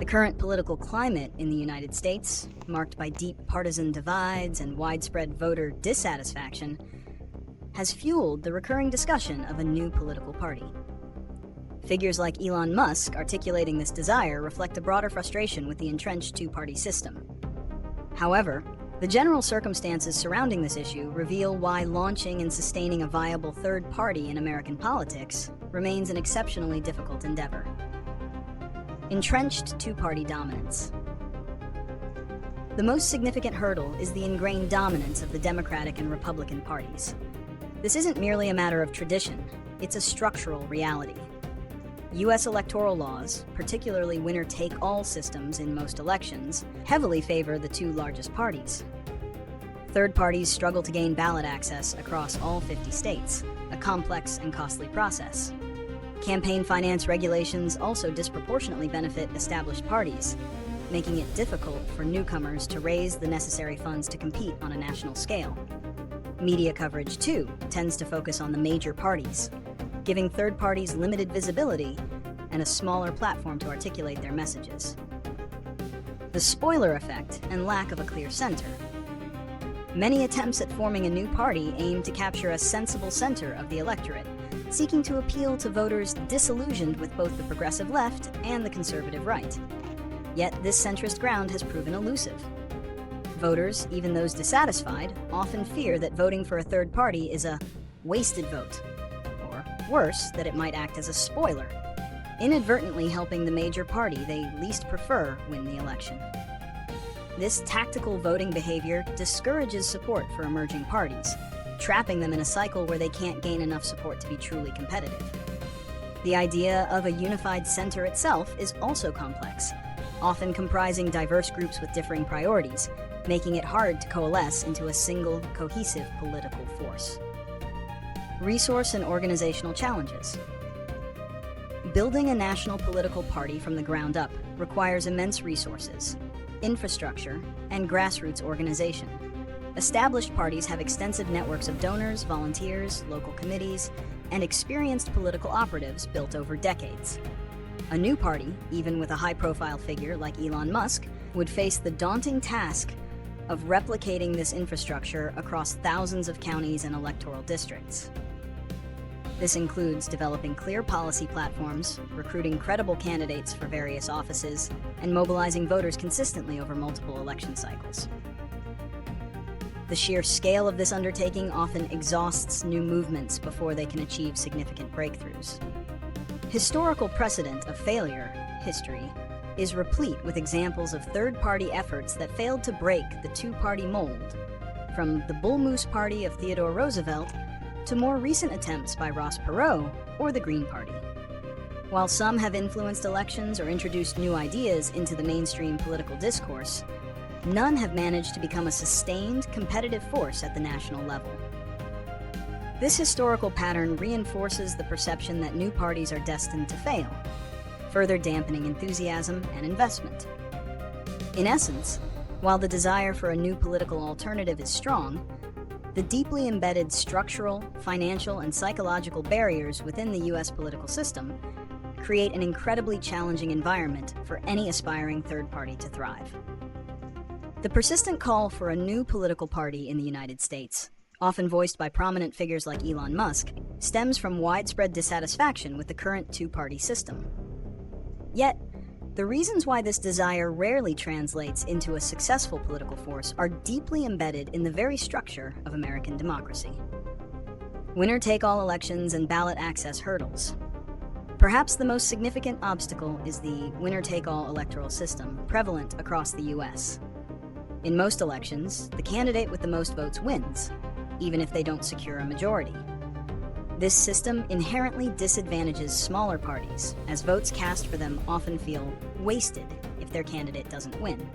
current political climate in the United States, marked by deep partisan divides and widespread voter dissatisfaction, has fueled the recurring discussion of a new political party. Figures like Elon Musk articulating this desire reflect a broader frustration with the entrenched two-party system. However, the general circumstances surrounding this issue reveal why launching and sustaining a viable third party in American politics remains an exceptionally difficult endeavor. Entrenched two-party dominance. The most significant hurdle is the ingrained dominance of the Democratic and Republican parties. This isn't merely a matter of tradition, it's a structural reality. U.S. electoral laws, particularly winner-take-all systems in most elections, heavily favor the two largest parties. Third parties struggle to gain ballot access across all 50 states, a complex and costly process. Campaign finance regulations also disproportionately benefit established parties, making it difficult for newcomers to raise the necessary funds to compete on a national scale. Media coverage, too, tends to focus on the major parties, giving third parties limited visibility and a smaller platform to articulate their messages. The spoiler effect and lack of a clear center. Many attempts at forming a new party aim to capture a sensible center of the electorate, seeking to appeal to voters disillusioned with both the progressive left and the conservative right. Yet this centrist ground has proven elusive. Voters, even those dissatisfied, often fear that voting for a third party is a wasted vote, or worse, that it might act as a spoiler, inadvertently helping the major party they least prefer win the election. This tactical voting behavior discourages support for emerging parties, trapping them in a cycle where they can't gain enough support to be truly competitive. The idea of a unified center itself is also complex, often comprising diverse groups with differing priorities, making it hard to coalesce into a single, cohesive political force. Resource and organizational challenges. Building a national political party from the ground up requires immense resources, infrastructure, and grassroots organization. Established parties have extensive networks of donors, volunteers, local committees, and experienced political operatives built over decades. A new party, even with a high-profile figure like Elon Musk, would face the daunting task of replicating this infrastructure across thousands of counties and electoral districts. This includes developing clear policy platforms, recruiting credible candidates for various offices, and mobilizing voters consistently over multiple election cycles. The sheer scale of this undertaking often exhausts new movements before they can achieve significant breakthroughs. Historical precedent of failure, history, is replete with examples of third-party efforts that failed to break the two-party mold, from the Bull Moose Party of Theodore Roosevelt to more recent attempts by Ross Perot or the Green Party. While some have influenced elections or introduced new ideas into the mainstream political discourse, none have managed to become a sustained, competitive force at the national level. This historical pattern reinforces the perception that new parties are destined to fail, further dampening enthusiasm and investment. In essence, while the desire for a new political alternative is strong, the deeply embedded structural, financial, and psychological barriers within the U.S. political system create an incredibly challenging environment for any aspiring third party to thrive. The persistent call for a new political party in the United States, often voiced by prominent figures like Elon Musk, stems from widespread dissatisfaction with the current two-party system. Yet, the reasons why this desire rarely translates into a successful political force are deeply embedded in the very structure of American democracy. Winner-take-all elections and ballot access hurdles. Perhaps the most significant obstacle is the winner-take-all electoral system prevalent across the U.S. In most elections, the candidate with the most votes wins, even if they don't secure a majority. This system inherently disadvantages smaller parties, as votes cast for them often feel wasted if their candidate doesn't win.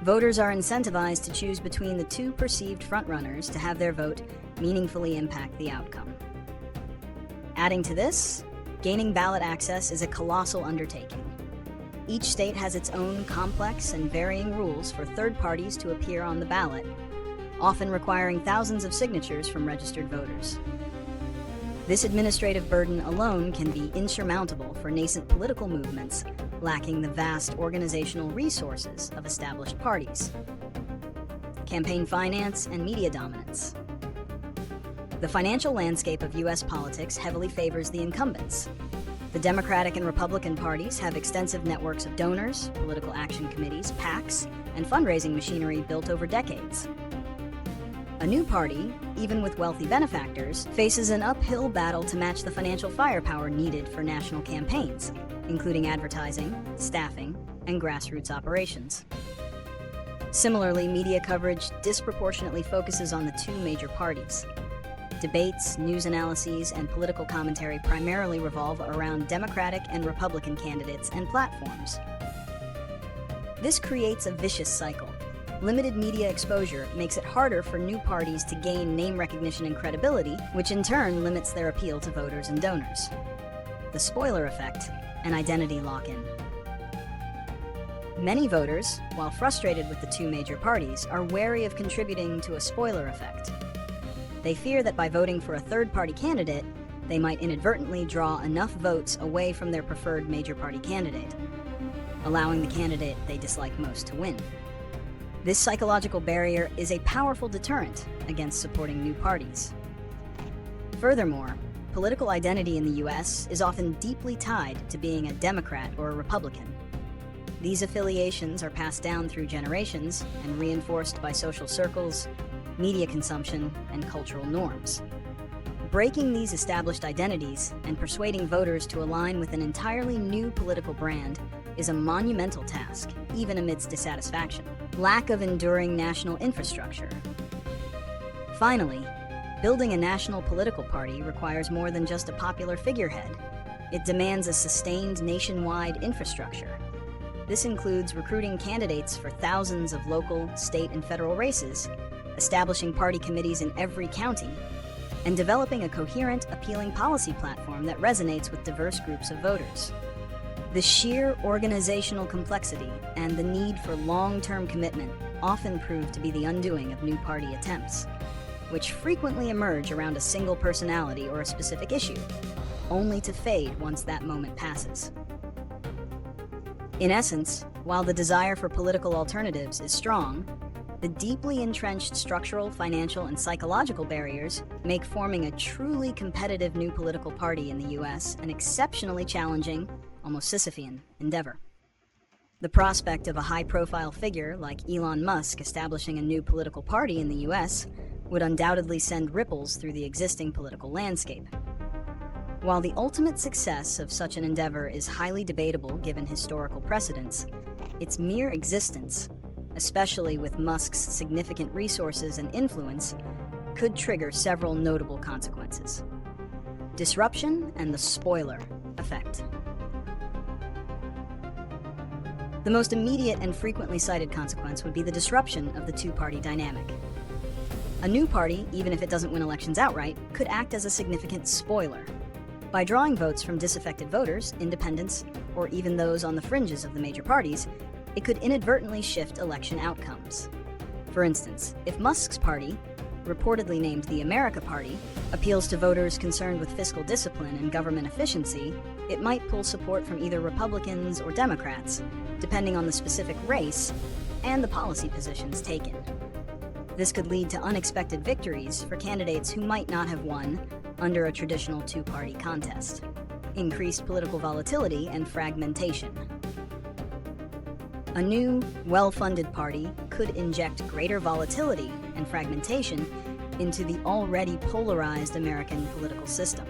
Voters are incentivized to choose between the two perceived frontrunners to have their vote meaningfully impact the outcome. Adding to this, gaining ballot access is a colossal undertaking. Each state has its own complex and varying rules for third parties to appear on the ballot, often requiring thousands of signatures from registered voters. This administrative burden alone can be insurmountable for nascent political movements lacking the vast organizational resources of established parties. Campaign finance and media dominance. The financial landscape of U.S. politics heavily favors the incumbents. The Democratic and Republican parties have extensive networks of donors, political action committees, PACs, and fundraising machinery built over decades. A new party, even with wealthy benefactors, faces an uphill battle to match the financial firepower needed for national campaigns, including advertising, staffing, and grassroots operations. Similarly, media coverage disproportionately focuses on the two major parties. Debates, news analyses, and political commentary primarily revolve around Democratic and Republican candidates and platforms. This creates a vicious cycle. Limited media exposure makes it harder for new parties to gain name recognition and credibility, which in turn limits their appeal to voters and donors. The spoiler effect and identity lock-in. Many voters, while frustrated with the two major parties, are wary of contributing to a spoiler effect. They fear that by voting for a third-party candidate, they might inadvertently draw enough votes away from their preferred major party candidate, allowing the candidate they dislike most to win. This psychological barrier is a powerful deterrent against supporting new parties. Furthermore, political identity in the U.S. is often deeply tied to being a Democrat or a Republican. These affiliations are passed down through generations and reinforced by social circles, media consumption, and cultural norms. Breaking these established identities and persuading voters to align with an entirely new political brand is a monumental task, even amidst dissatisfaction. Lack of enduring national infrastructure. Finally, building a national political party requires more than just a popular figurehead. It demands a sustained nationwide infrastructure. This includes recruiting candidates for thousands of local, state, and federal races, establishing party committees in every county, and developing a coherent, appealing policy platform that resonates with diverse groups of voters. The sheer organizational complexity and the need for long-term commitment often prove to be the undoing of new party attempts, which frequently emerge around a single personality or a specific issue, only to fade once that moment passes. In essence, while the desire for political alternatives is strong, the deeply entrenched structural, financial, and psychological barriers make forming a truly competitive new political party in the U.S. an exceptionally challenging, almost Sisyphean, endeavor. The prospect of a high-profile figure like Elon Musk establishing a new political party in the U.S. would undoubtedly send ripples through the existing political landscape. While the ultimate success of such an endeavor is highly debatable given historical precedents, its mere existence, especially with Musk's significant resources and influence, could trigger several notable consequences. Disruption and the spoiler effect. The most immediate and frequently cited consequence would be the disruption of the two-party dynamic. A new party, even if it doesn't win elections outright, could act as a significant spoiler. By drawing votes from disaffected voters, independents, or even those on the fringes of the major parties, it could inadvertently shift election outcomes. For instance, if Musk's party, reportedly named the America Party, appeals to voters concerned with fiscal discipline and government efficiency, it might pull support from either Republicans or Democrats, depending on the specific race and the policy positions taken. This could lead to unexpected victories for candidates who might not have won under a traditional two-party contest, increased political volatility and fragmentation. A new, well-funded party could inject greater volatility and fragmentation into the already polarized American political system.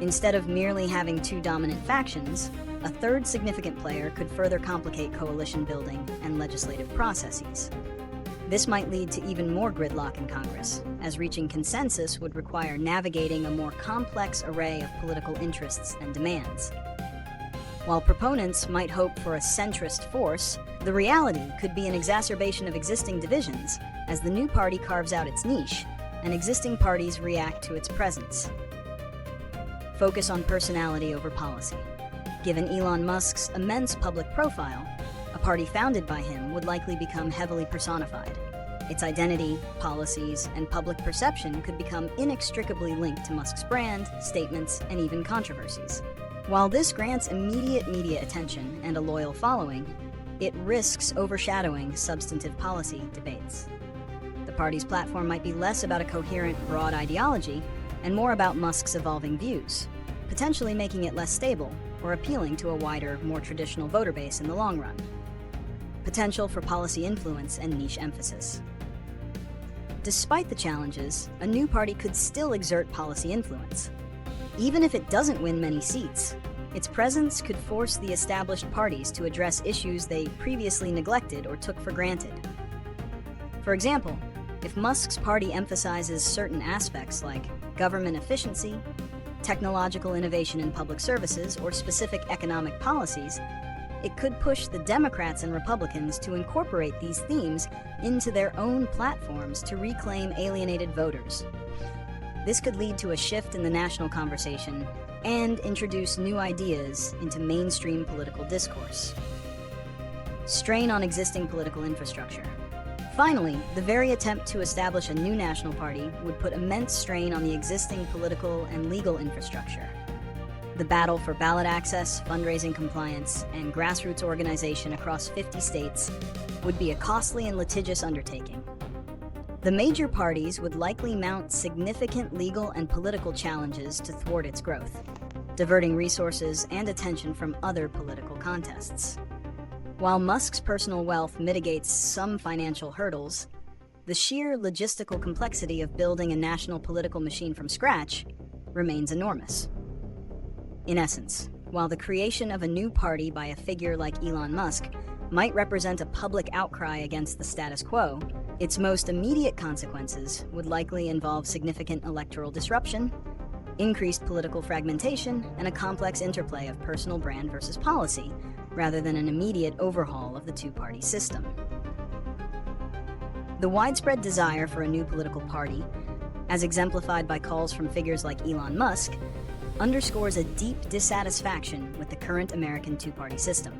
Instead of merely having two dominant factions, a third significant player could further complicate coalition building and legislative processes. This might lead to even more gridlock in Congress, as reaching consensus would require navigating a more complex array of political interests and demands. While proponents might hope for a centrist force, the reality could be an exacerbation of existing divisions as the new party carves out its niche and existing parties react to its presence. Focus on personality over policy. Given Elon Musk's immense public profile, a party founded by him would likely become heavily personified. Its identity, policies, and public perception could become inextricably linked to Musk's brand, statements, and even controversies. While this grants immediate media attention and a loyal following, it risks overshadowing substantive policy debates. The party's platform might be less about a coherent, broad ideology and more about Musk's evolving views, potentially making it less stable or appealing to a wider, more traditional voter base in the long run. Potential for policy influence and niche emphasis. Despite the challenges, a new party could still exert policy influence. Even if it doesn't win many seats, its presence could force the established parties to address issues they previously neglected or took for granted. For example, if Musk's party emphasizes certain aspects like government efficiency, technological innovation in public services, or specific economic policies, it could push the Democrats and Republicans to incorporate these themes into their own platforms to reclaim alienated voters. This could lead to a shift in the national conversation and introduce new ideas into mainstream political discourse. Strain on existing political infrastructure. Finally, the very attempt to establish a new national party would put immense strain on the existing political and legal infrastructure. The battle for ballot access, fundraising compliance, and grassroots organization across 50 states would be a costly and litigious undertaking. The major parties would likely mount significant legal and political challenges to thwart its growth, diverting resources and attention from other political contests. While Musk's personal wealth mitigates some financial hurdles, the sheer logistical complexity of building a national political machine from scratch remains enormous. In essence, while the creation of a new party by a figure like Elon Musk might represent a public outcry against the status quo, its most immediate consequences would likely involve significant electoral disruption, increased political fragmentation, and a complex interplay of personal brand versus policy, rather than an immediate overhaul of the two-party system. The widespread desire for a new political party, as exemplified by calls from figures like Elon Musk, underscores a deep dissatisfaction with the current American two-party system.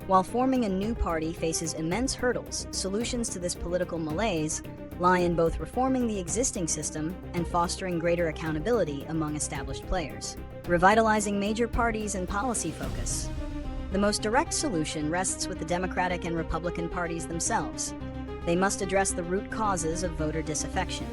While forming a new party faces immense hurdles, solutions to this political malaise lie in both reforming the existing system and fostering greater accountability among established players, revitalizing major parties and policy focus. The most direct solution rests with the Democratic and Republican parties themselves. They must address the root causes of voter disaffection,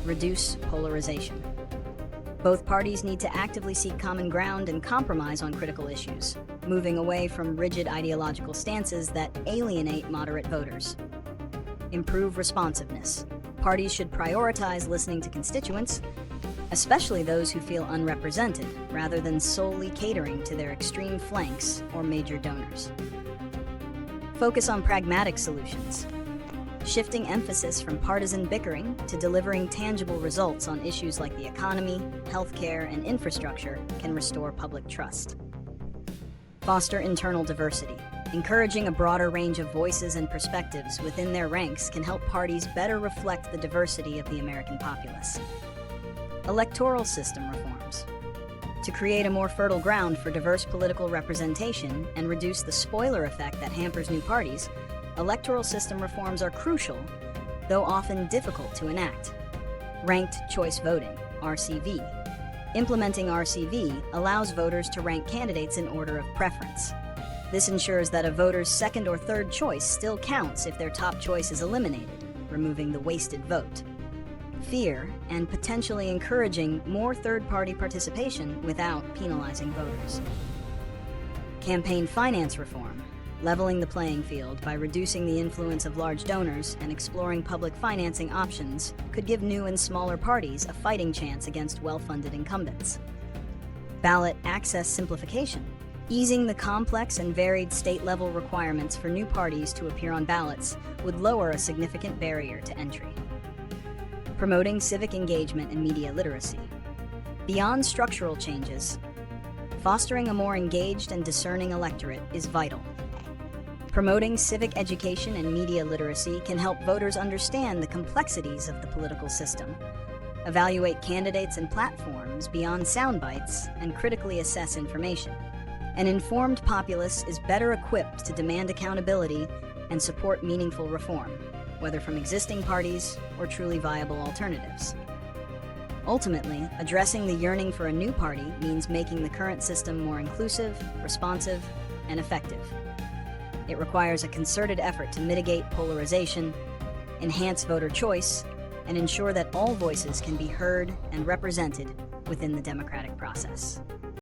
reduce polarization. Both parties need to actively seek common ground and compromise on critical issues, moving away from rigid ideological stances that alienate moderate voters. Improve responsiveness. Parties should prioritize listening to constituents, especially those who feel unrepresented, rather than solely catering to their extreme flanks or major donors. Focus on pragmatic solutions, shifting emphasis from partisan bickering to delivering tangible results on issues like the economy, healthcare, and infrastructure can restore public trust. Foster internal diversity. Encouraging a broader range of voices and perspectives within their ranks can help parties better reflect the diversity of the American populace. Electoral system reforms. To create a more fertile ground for diverse political representation and reduce the spoiler effect that hampers new parties, electoral system reforms are crucial, though often difficult to enact. Ranked choice voting, RCV. Implementing RCV allows voters to rank candidates in order of preference. This ensures that a voter's second or third choice still counts if their top choice is eliminated, removing the wasted vote. Fear, and potentially encouraging more third-party participation without penalizing voters. Campaign finance reform, leveling the playing field by reducing the influence of large donors and exploring public financing options could give new and smaller parties a fighting chance against well-funded incumbents. Ballot access simplification, easing the complex and varied state-level requirements for new parties to appear on ballots would lower a significant barrier to entry. Promoting civic engagement and media literacy. Beyond structural changes, fostering a more engaged and discerning electorate is vital. Promoting civic education and media literacy can help voters understand the complexities of the political system, evaluate candidates and platforms beyond sound bites, and critically assess information. An informed populace is better equipped to demand accountability and support meaningful reform, whether from existing parties or truly viable alternatives. Ultimately, addressing the yearning for a new party means making the current system more inclusive, responsive, and effective. It requires a concerted effort to mitigate polarization, enhance voter choice, and ensure that all voices can be heard and represented within the democratic process.